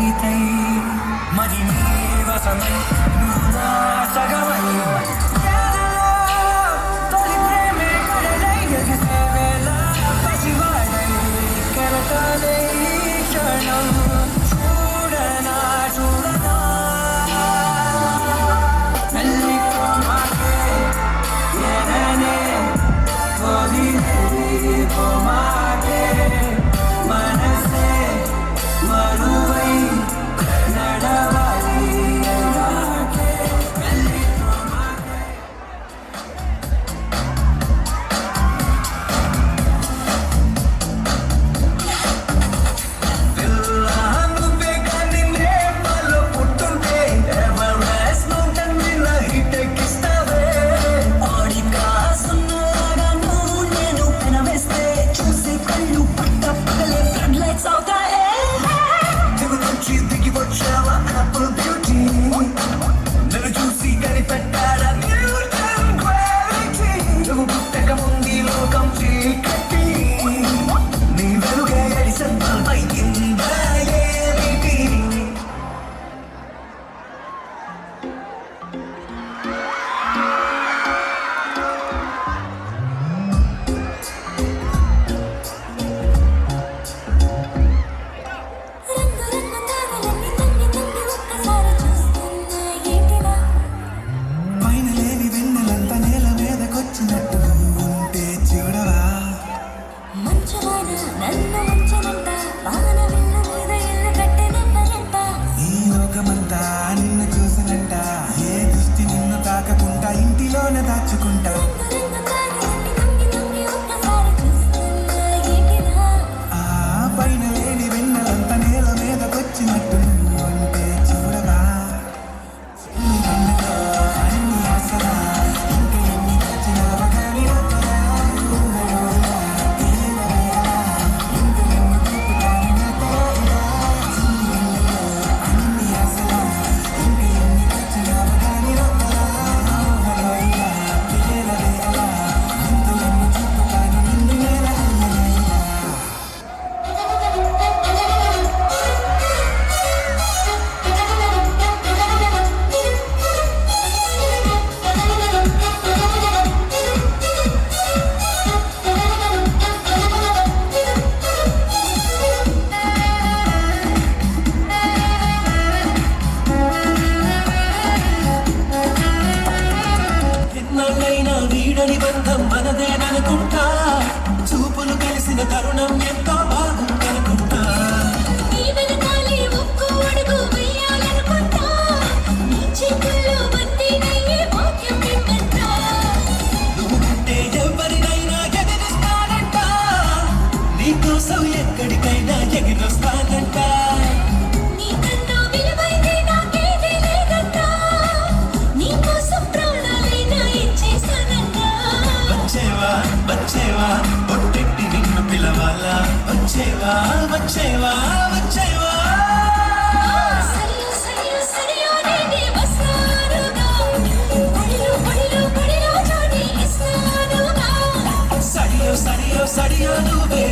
జీవితై మరి నీ వశమై నువ్వు నా సగమై తొలి ప్రేమే కడలై ఎగిసే వేళ పసివాడై కెరటాలే ఈ క్షణం చూడనా చూడనా మెల్లికో మాకే ఎననే వదిలేకో మాకే మనసే మరువై నడవాలి ఎలాగే మెల్లికో మాకే దాచుకుంటా ఆ పైన లేని వెన్నెలంత నేల మీదకొచ్చినట్టు నువ్వు అంటే చూడగా అన్ని ఆసరా ఇంక ఎన్ని దాచినావా కానీ అన్ని ఆసరా ఇంక ఎన్ని దాచినావా కానీ వీడని బంధం మనదేననుకుంటా చూపులు కలిసిన తరుణం ఎంతో బాగుందనుకుంటా నువ్వు ఉంటే ఎవరినైనా ఎదిరిస్తానంట నీకోసం ఎక్కడికైనా ఎగిరొస్తానంట వచ్చేవా ఒట్టెట్టి నిన్ను పిలవాలా వచ్చేవా వచ్చేవా వచ్చేవా సరియో సరియో సరియో నువ్వే